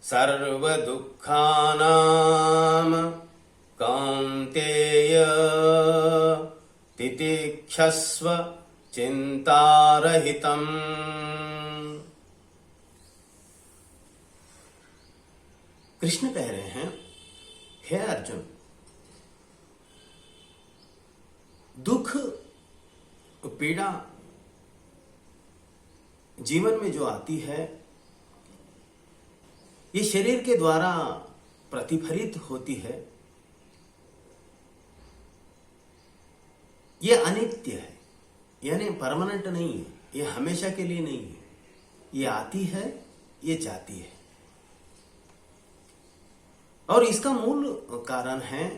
सर्वदुःखानां कौन्तेय तितिक्षस्व चिन्तारहितम्। कृष्ण कह रहे हैं, हे अर्जुन, दुख पीड़ा जीवन में जो आती है, ये शरीर के द्वारा प्रतिफलित होती है। ये अनित्य है, यानी परमानेंट नहीं है, ये हमेशा के लिए नहीं है। ये आती है, ये जाती है। और इसका मूल कारण है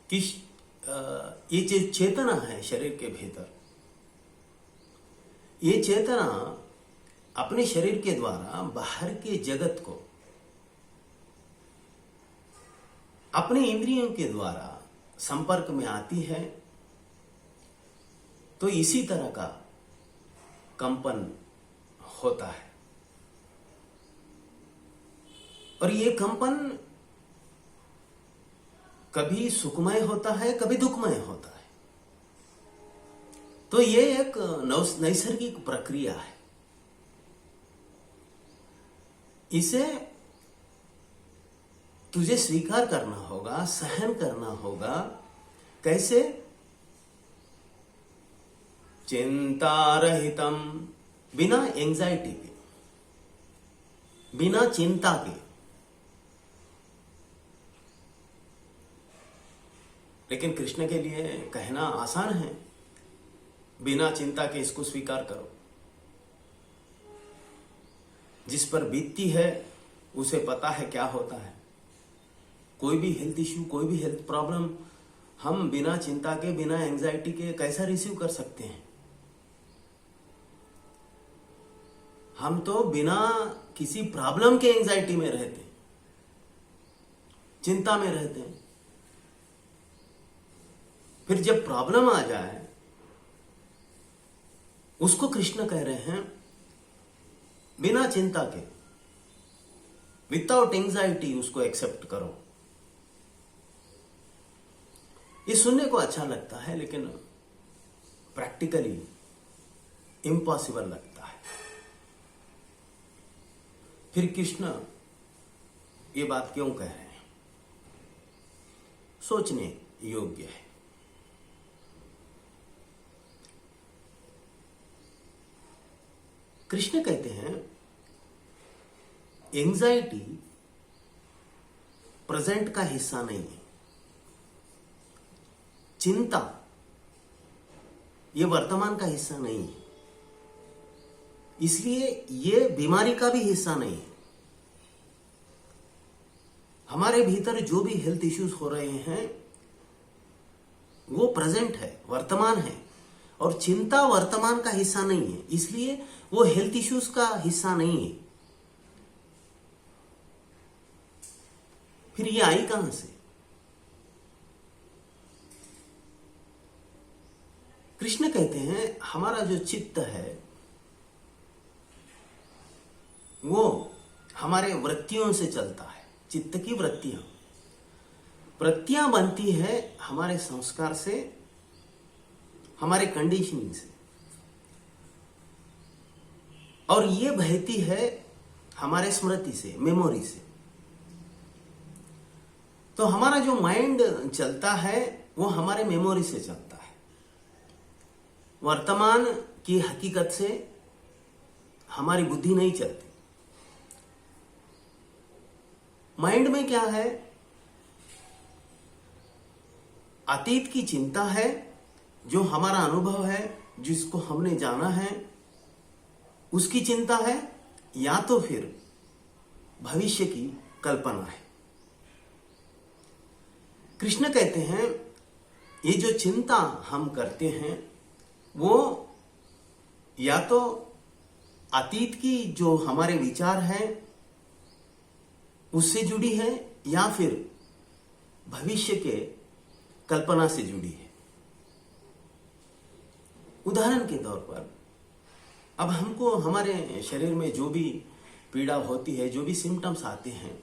कि ये जो चेतना है शरीर के भीतर, ये चेतना अपने शरीर के द्वारा बाहर के जगत को अपने इंद्रियों के द्वारा संपर्क में आती है, तो इसी तरह का कंपन होता है। और ये कंपन कभी सुखमय होता है, कभी दुखमय होता है। तो ये एक नैसर्गिक प्रक्रिया है। इसे तुझे स्वीकार करना होगा, सहन करना होगा। कैसे? चिंतारहितम, बिना एंजाइटी के, बिना चिंता के। लेकिन कृष्ण के लिए कहना आसान है, बिना चिंता के इसको स्वीकार करो। जिस पर बीतती है उसे पता है क्या होता है। कोई भी हेल्थ इश्यू, कोई भी हेल्थ प्रॉब्लम हम बिना चिंता के, बिना एंजाइटी के कैसा रिसीव कर सकते हैं? हम तो बिना किसी प्रॉब्लम के एंजाइटी में रहते हैं, चिंता में रहते हैं। फिर जब प्रॉब्लम आ जाए, उसको कृष्ण कह रहे हैं बिना चिंता के, विदाउट एंजाइटी उसको एक्सेप्ट करो। ये सुनने को अच्छा लगता है, लेकिन प्रैक्टिकली इम्पॉसिबल लगता है। फिर कृष्ण ये बात क्यों कह रहे हैं? सोचने योग्य है। कृष्ण कहते हैं, एंजाइटी प्रेजेंट का हिस्सा नहीं है। चिंता ये वर्तमान का हिस्सा नहीं है, इसलिए ये बीमारी का भी हिस्सा नहीं है। हमारे भीतर जो भी हेल्थ इश्यूज हो रहे हैं वो प्रेजेंट है, वर्तमान है। और चिंता वर्तमान का हिस्सा नहीं है, इसलिए वो हेल्थ इश्यूज का हिस्सा नहीं है। फिर ये आई कहां से? कृष्ण कहते हैं, हमारा जो चित्त है वो हमारे वृत्तियों से चलता है। चित्त की वृत्तियां बनती है हमारे संस्कार से, हमारे कंडीशनिंग से, और ये बहती है हमारे स्मृति से, मेमोरी से। तो हमारा जो माइंड चलता है वो हमारे मेमोरी से चलता है। वर्तमान की हकीकत से हमारी बुद्धि नहीं चलती। माइंड में क्या है? अतीत की चिंता है, जो हमारा अनुभव है, जिसको हमने जाना है, उसकी चिंता है, या तो फिर भविष्य की कल्पना है। कृष्ण कहते हैं, ये जो चिंता हम करते हैं वो या तो अतीत की जो हमारे विचार हैं उससे जुड़ी है, या फिर भविष्य के कल्पना से जुड़ी है। उदाहरण के तौर पर अब हमको हमारे शरीर में जो भी पीड़ा होती है, जो भी सिम्टम्स आते हैं,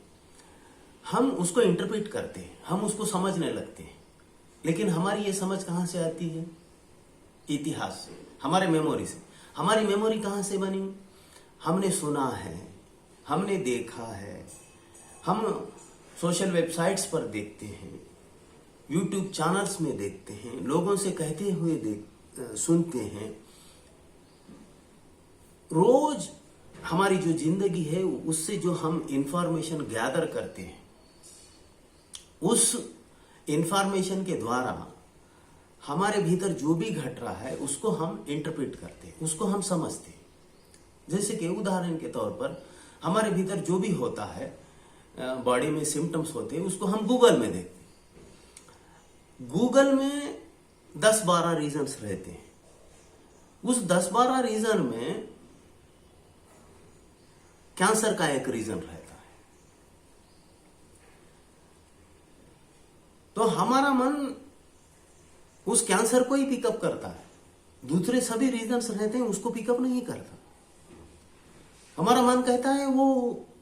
हम उसको इंटरप्रेट करते हैं, हम उसको समझने लगते हैं। लेकिन हमारी ये समझ कहाँ से आती है? इतिहास से, हमारे मेमोरी से। हमारी मेमोरी कहाँ से बनी? हमने सुना है, हमने देखा है, हम सोशल वेबसाइट्स पर देखते हैं, यूट्यूब चैनल्स में देखते हैं, लोगों से कहते हुए सुनते हैं। रोज हमारी जो जिंदगी है उससे जो हम इंफॉर्मेशन गैदर करते हैं, उस इंफॉर्मेशन के द्वारा हमारे भीतर जो भी घट रहा है उसको हम इंटरप्रेट करते हैं, उसको हम समझते हैं। जैसे कि उदाहरण के तौर पर हमारे भीतर जो भी होता है, बॉडी में सिम्टम्स होते हैं, उसको हम गूगल में देखते हैं। गूगल में 10-12 रीजन्स रहते हैं। उस 10-12 रीजन में कैंसर का एक रीजन रहता है। तो हमारा मन उस कैंसर को ही पिकअप करता है, दूसरे सभी रीजन्स रहते हैं उसको पिकअप नहीं करता। हमारा मन कहता है वो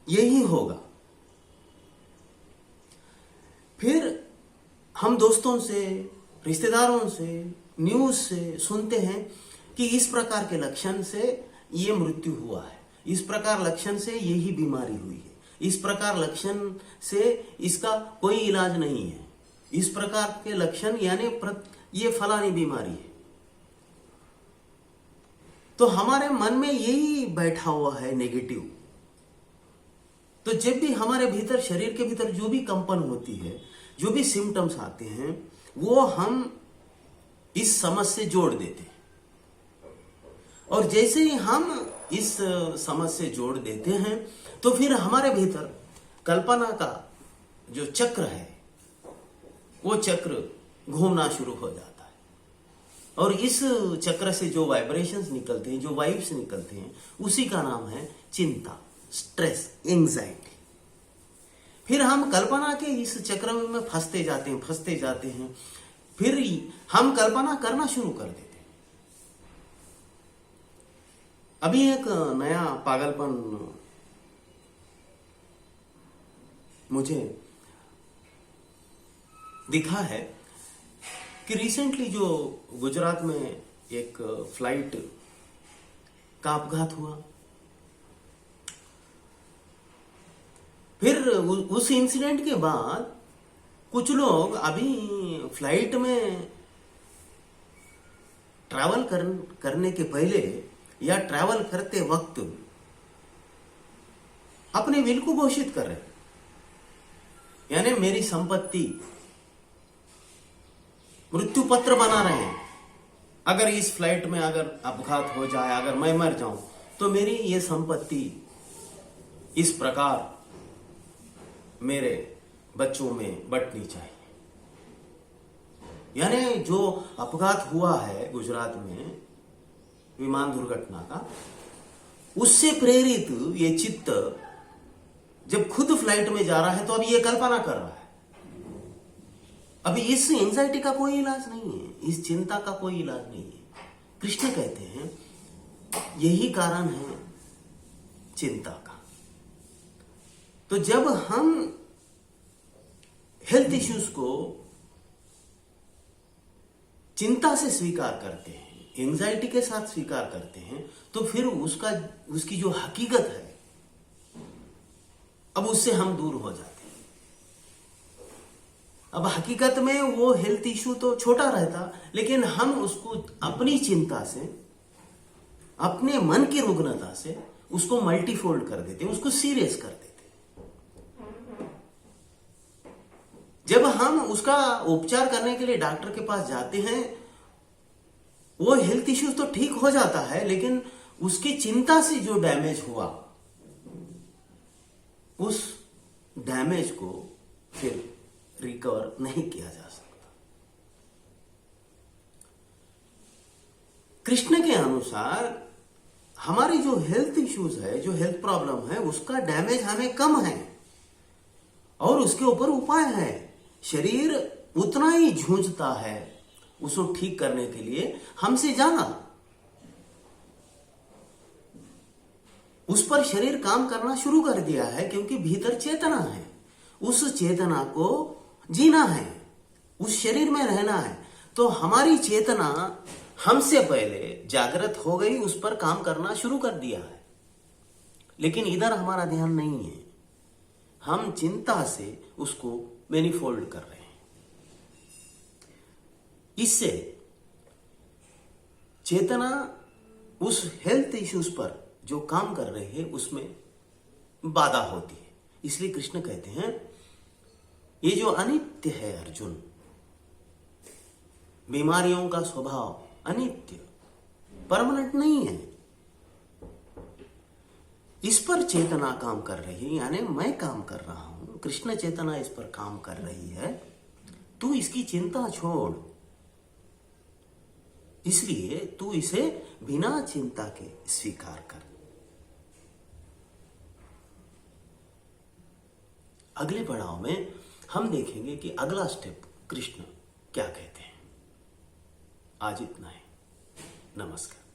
यही होगा। फिर हम दोस्तों से, रिश्तेदारों से, न्यूज से सुनते हैं कि इस प्रकार के लक्षण से ये मृत्यु हुआ है, इस प्रकार लक्षण से यही बीमारी हुई है, इस प्रकार लक्षण से इसका कोई इलाज नहीं है, इस प्रकार के लक्षण यानी ये फलानी बीमारी है। तो हमारे मन में यही बैठा हुआ है नेगेटिव। तो जब भी हमारे भीतर, शरीर के भीतर जो भी कंपन होती है, जो भी सिम्टम्स आते हैं, वो हम इस समझ से जोड़ देते हैं। और जैसे ही हम इस समझ से जोड़ देते हैं तो फिर हमारे भीतर कल्पना का जो चक्र है वो चक्र घूमना शुरू हो जाता है। और इस चक्र से जो वाइब्रेशंस निकलते हैं, जो वाइब्स निकलते हैं, उसी का नाम है चिंता, स्ट्रेस, एंजाइटी। फिर हम कल्पना के इस चक्र में फंसते जाते हैं। फिर हम कल्पना करना शुरू कर देते हैं। अभी एक नया पागलपन मुझे दिखा है कि रिसेंटली जो गुजरात में एक फ्लाइट का अपघात हुआ, फिर उस इंसिडेंट के बाद कुछ लोग अभी फ्लाइट में ट्रैवल करने के पहले या ट्रैवल करते वक्त अपने विल को घोषित कर रहे, यानी मेरी संपत्ति मृत्यु पत्र बना रहे हैं। अगर इस फ्लाइट में अगर अपघात हो जाए, अगर मैं मर जाऊं, तो मेरी ये संपत्ति इस प्रकार मेरे बच्चों में बंटनी चाहिए। यानी जो अपघात हुआ है गुजरात में विमान दुर्घटना का, उससे प्रेरित ये चित्त जब खुद फ्लाइट में जा रहा है तो अभी ये कल्पना कर रहा है। अभी इस एंजाइटी का कोई इलाज नहीं है, इस चिंता का कोई इलाज नहीं है। कृष्ण कहते हैं यही कारण है चिंता का। तो जब हम हेल्थ इश्यूज को चिंता से स्वीकार करते हैं, एंजाइटी के साथ स्वीकार करते हैं, तो फिर उसकी जो हकीकत है अब उससे हम दूर हो जाते हैं। अब हकीकत में वो हेल्थ इश्यू तो छोटा रहता, लेकिन हम उसको अपनी चिंता से, अपने मन की रुग्णता से उसको मल्टीफोल्ड कर देते, उसको सीरियस कर देते। जब हम उसका उपचार करने के लिए डॉक्टर के पास जाते हैं, वो हेल्थ इश्यूज तो ठीक हो जाता है, लेकिन उसकी चिंता से जो डैमेज हुआ, उस डैमेज को फिर रिकवर नहीं किया जा सकता। कृष्ण के अनुसार हमारी जो हेल्थ इश्यूज है, जो हेल्थ प्रॉब्लम है, उसका डैमेज हमें कम है और उसके ऊपर उपाय है। शरीर उतना ही जूझता है उसको ठीक करने के लिए हमसे ज्यादा। उस पर शरीर काम करना शुरू कर दिया है, क्योंकि भीतर चेतना है। उस चेतना को जीना है, उस शरीर में रहना है। तो हमारी चेतना हमसे पहले जागृत हो गई, उस पर काम करना शुरू कर दिया है। लेकिन इधर हमारा ध्यान नहीं है, हम चिंता से उसको मैनिफोल्ड कर रहे हैं। इससे चेतना उस हेल्थ इश्यूज पर जो काम कर रहे हैं उसमें बाधा होती है। इसलिए कृष्ण कहते हैं ये जो अनित्य है अर्जुन, बीमारियों का स्वभाव अनित्य, परमानेंट नहीं है, इस पर चेतना काम कर रही है, यानी मैं काम कर रहा हूं, कृष्ण चेतना इस पर काम कर रही है। तू इसकी चिंता छोड़, इसलिए तू इसे बिना चिंता के स्वीकार कर। अगले पड़ाव में हम देखेंगे कि अगला स्टेप कृष्ण क्या कहते हैं। आज इतना है। नमस्कार।